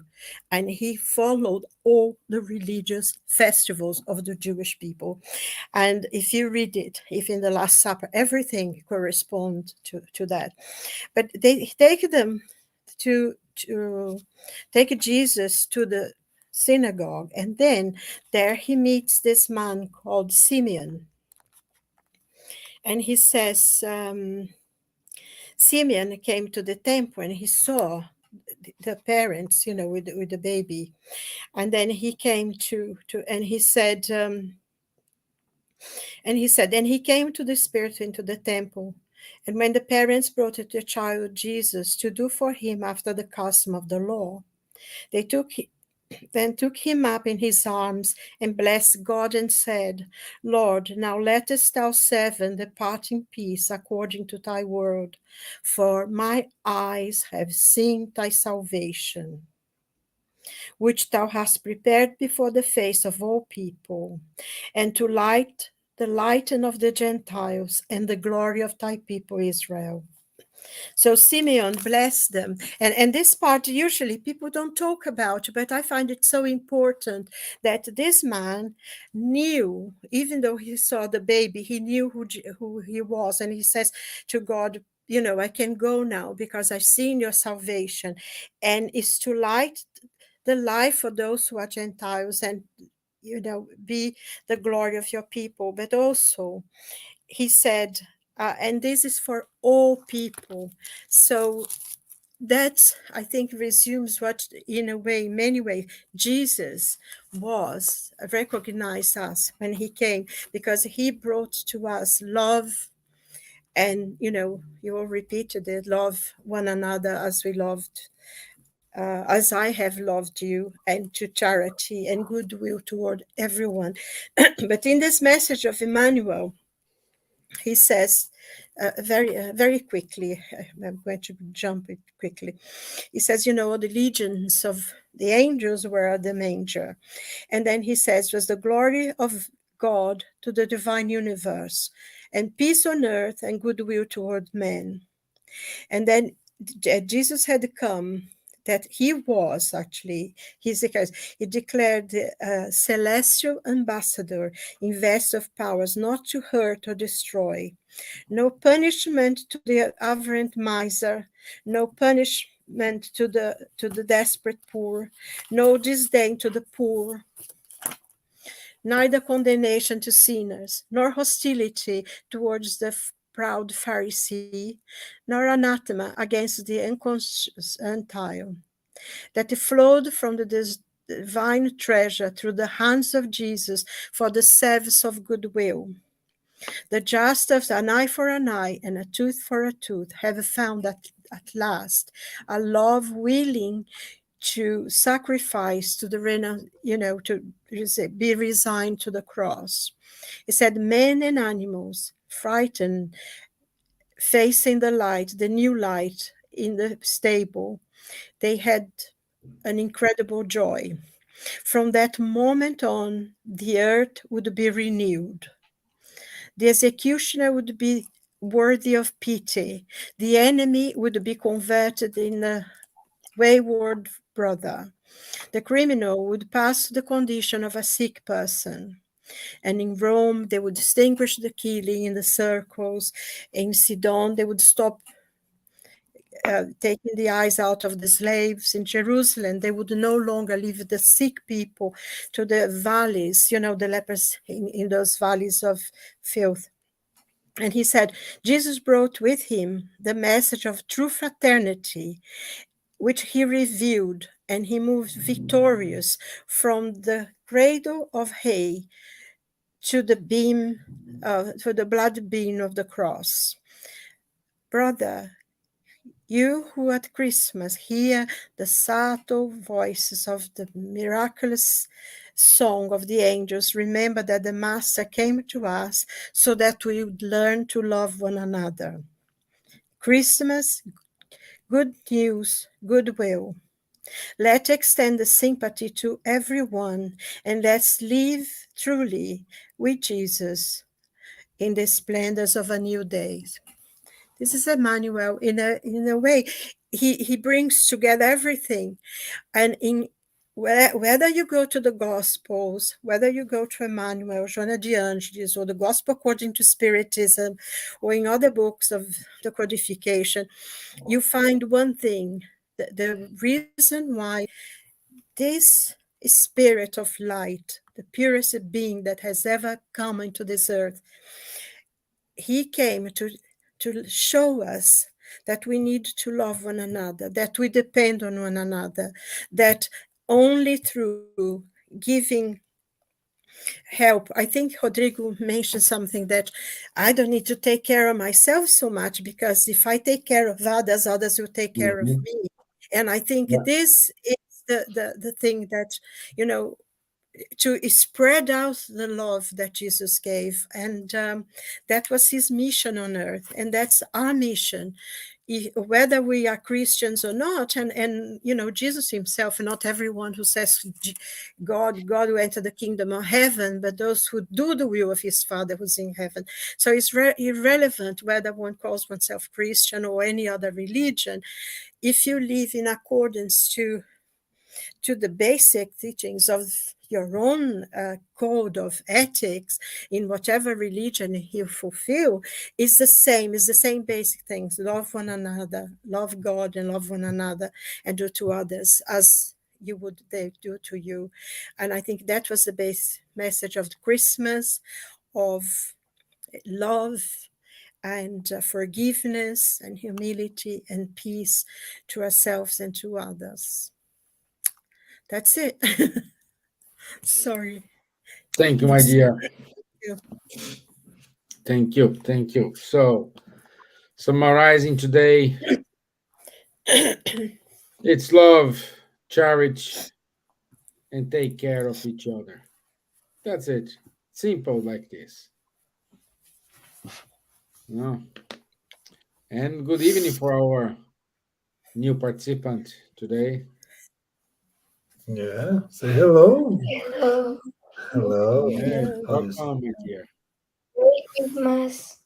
and he followed all the religious festivals of the Jewish people. And if you read it, if in the Last Supper, everything corresponds to that. But they take them to take Jesus to the synagogue, and then there he meets this man called Simeon. And he says, Simeon came to the temple and he saw the parents, with the baby. And then he came and he said, then he came to the Spirit into the temple. And when the parents brought the child Jesus to do for him after the custom of the law, they took him up in his arms and blessed God and said, "Lord, now lettest thou servant depart in peace according to thy word, for my eyes have seen thy salvation, which thou hast prepared before the face of all people, and to light the lighten of the Gentiles and the glory of thy people Israel." So Simeon blessed them. And this part usually people don't talk about, but I find it so important that this man knew, even though he saw the baby, he knew who he was. And he says to God, I can go now because I've seen your salvation. And it's to light the life for those who are Gentiles and, be the glory of your people. But also, he said, and this is for all people. So that, I think, resumes what, in a way, many ways, Jesus recognized us when he came, because he brought to us love. And, you all repeated it, love one another as we loved, as I have loved you, and to charity and goodwill toward everyone. But in this message of Emmanuel, he says very quickly, I'm going to jump it quickly. He says, the legions of the angels were at the manger. And then he says, was the glory of God to the divine universe, and peace on earth and goodwill toward men. And then Jesus had come, that he was actually, he declared the celestial ambassador, invested of powers not to hurt or destroy. No punishment to the avariant miser, no meant to the desperate poor, no disdain to the poor, neither condemnation to sinners, nor hostility towards the proud Pharisee, nor anathema against the unconscious Gentile, that flowed from the divine treasure through the hands of Jesus for the service of goodwill. The just of an eye for an eye and a tooth for a tooth have found at last a love willing to sacrifice to the, to be resigned to the cross. He said, men and animals, frightened, facing the light, the new light in the stable, they had an incredible joy. From that moment on, the earth would be renewed. The executioner would be worthy of pity. The enemy would be converted in a wayward brother. The criminal would pass to the condition of a sick person. And in Rome, they would distinguish the killing in the circles. In Sidon, they would stop taking the eyes out of the slaves. In Jerusalem, they would no longer leave the sick people to the valleys, the lepers in those valleys of filth. And he said, Jesus brought with him the message of true fraternity, which he revealed, and he moved victorious from the cradle of hay to the beam, to the blood beam of the cross. Brother, you who at Christmas hear the subtle voices of the miraculous song of the angels, remember that the Master came to us so that we would learn to love one another. Christmas, good news, goodwill. Let's extend the sympathy to everyone, and let's live truly with Jesus in the splendors of a new day. This is Emmanuel. In a way, he brings together everything. And in whether you go to the Gospels, whether you go to Emmanuel, Joana de Angelis, or the Gospel according to Spiritism, or in other books of the codification, you find one thing, the reason why this spirit of light, the purest being that has ever come into this earth, he came to show us that we need to love one another, that we depend on one another, that only through giving help. I think Rodrigo mentioned something that I don't need to take care of myself so much, because if I take care of others, others will take care of me. And I think this is the thing that, to spread out the love that Jesus gave. And that was his mission on earth. And that's our mission, whether we are Christians or not. And Jesus himself, not everyone who says God will enter the kingdom of heaven, but those who do the will of his Father who's in heaven. So it's irrelevant whether one calls oneself Christian or any other religion. If you live in accordance to the basic teachings of your own code of ethics in whatever religion you fulfill, is the same basic things. Love one another, love God and love one another, and do to others as you would they do to you. And I think that was the base message of the Christmas, of love and forgiveness and humility and peace to ourselves and to others. That's it. Sorry. Thank you, my dear. Thank you. So, summarizing today, it's love, cherish, and take care of each other. That's it. Simple like this. No. And good evening for our new participant today. Yeah, say hello. Hello. Hello. Yeah, How is- welcome, my dear. Merry Christmas.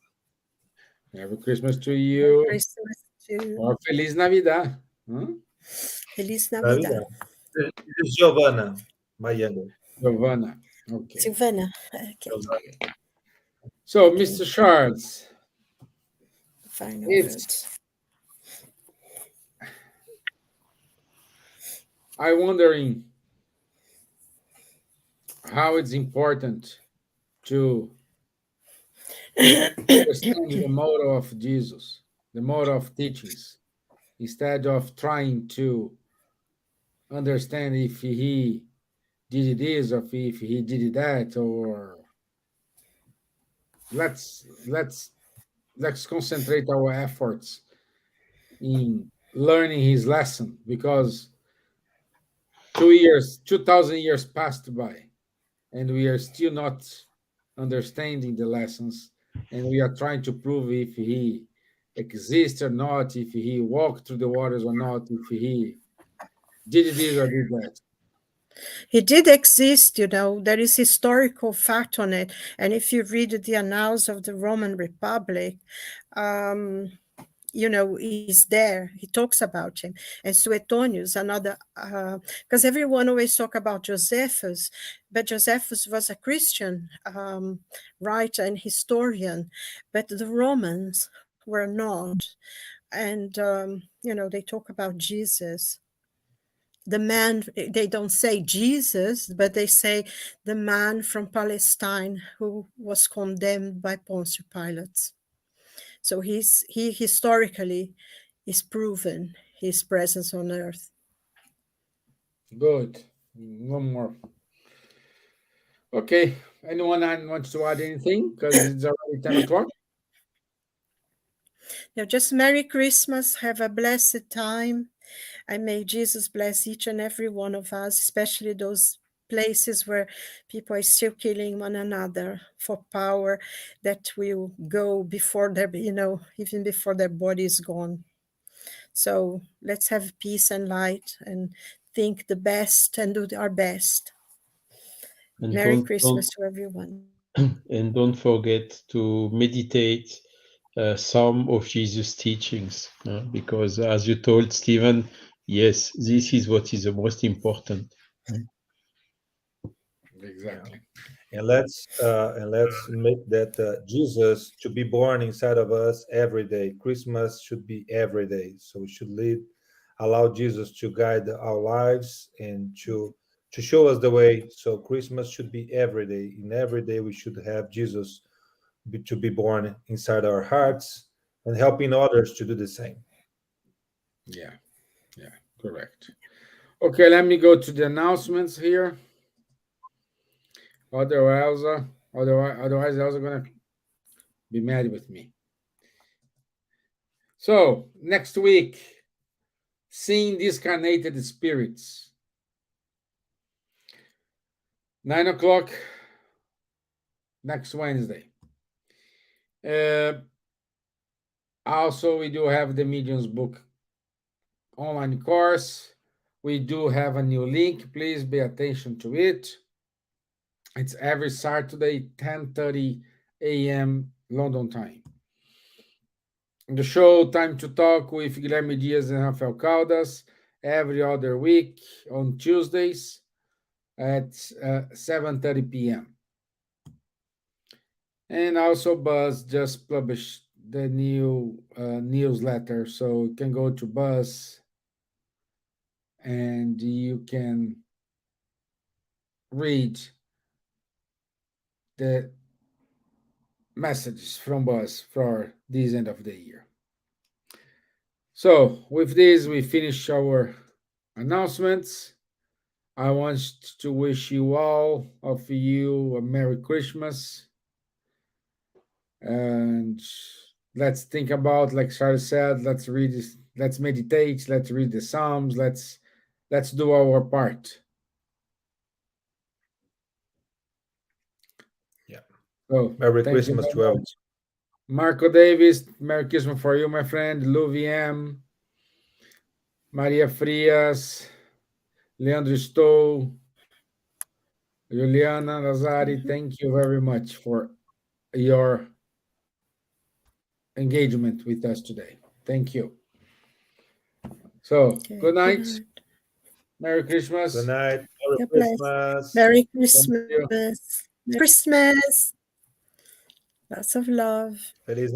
Merry Christmas to you. Merry Christmas to Or Feliz Navidad. Huh? Feliz Navidad. It is Giovanna, my younger. Giovanna. Okay. Silvana. Okay. So, Mr. Shards, Final It's- words. I'm wondering how it's important to understand the motto of Jesus, the motto of teachings, instead of trying to understand if he did this or if he did that, or let's concentrate our efforts in learning his lesson, because 2,000 years passed by and we are still not understanding the lessons, and we are trying to prove if he exists or not, if he walked through the waters or not, if he did this or did that. He did exist, there is historical fact on it. And if you read the annals of the Roman Republic, he's there. He talks about him. And Suetonius, another, because everyone always talk about Josephus, but Josephus was a Christian writer and historian, but the Romans were not. And, they talk about Jesus. The man, they don't say Jesus, but they say the man from Palestine who was condemned by Pontius Pilate. So he historically is proven his presence on earth. Good. One more. Okay. Anyone wants to add anything? Because it's already 10 o'clock. Now, just Merry Christmas. Have a blessed time. And may Jesus bless each and every one of us, especially those places where people are still killing one another for power that will go before their, even before their body is gone. So let's have peace and light and think the best and do our best. And Merry Christmas to everyone. And don't forget to meditate some of Jesus' teachings, because as you told Stevan, yes, this is what is the most important. Exactly. And let's make that Jesus to be born inside of us every day. Christmas should be every day. So we should allow Jesus to guide our lives and to show us the way. So Christmas should be every day. In every day we should have Jesus to be born inside our hearts and helping others to do the same. Yeah, correct. Okay, let me go to the announcements here. Otherwise Elsa gonna be mad with me. So next week, seeing discarnated spirits, 9 o'clock next Wednesday. Also, we do have the Mediums book online course. We do have a new link. Please pay attention to it. It's every Saturday, 10:30 a.m. London time. The show Time to Talk with Guilherme Dias and Rafael Caldas every other week on Tuesdays at 7:30 p.m. And also Buzz just published the new newsletter, so you can go to Buzz and you can read the messages from Buzz for this end of the year. So with this, we finish our announcements. I want to wish you all of you a Merry Christmas. And let's think about, like Charles said, let's read this, let's meditate, let's read the Psalms, let's do our part. Yeah. So Merry Christmas to everyone. Marco Davis, Merry Christmas for you, my friend. Louviam, Maria Frias, Leandro Stoll, Juliana Lazari, thank you very much for your engagement with us today. Thank you. So, okay, good night. Good night. Merry Christmas. Good night. Merry Christmas. Merry Christmas. Merry Christmas. Lots of love. Feliz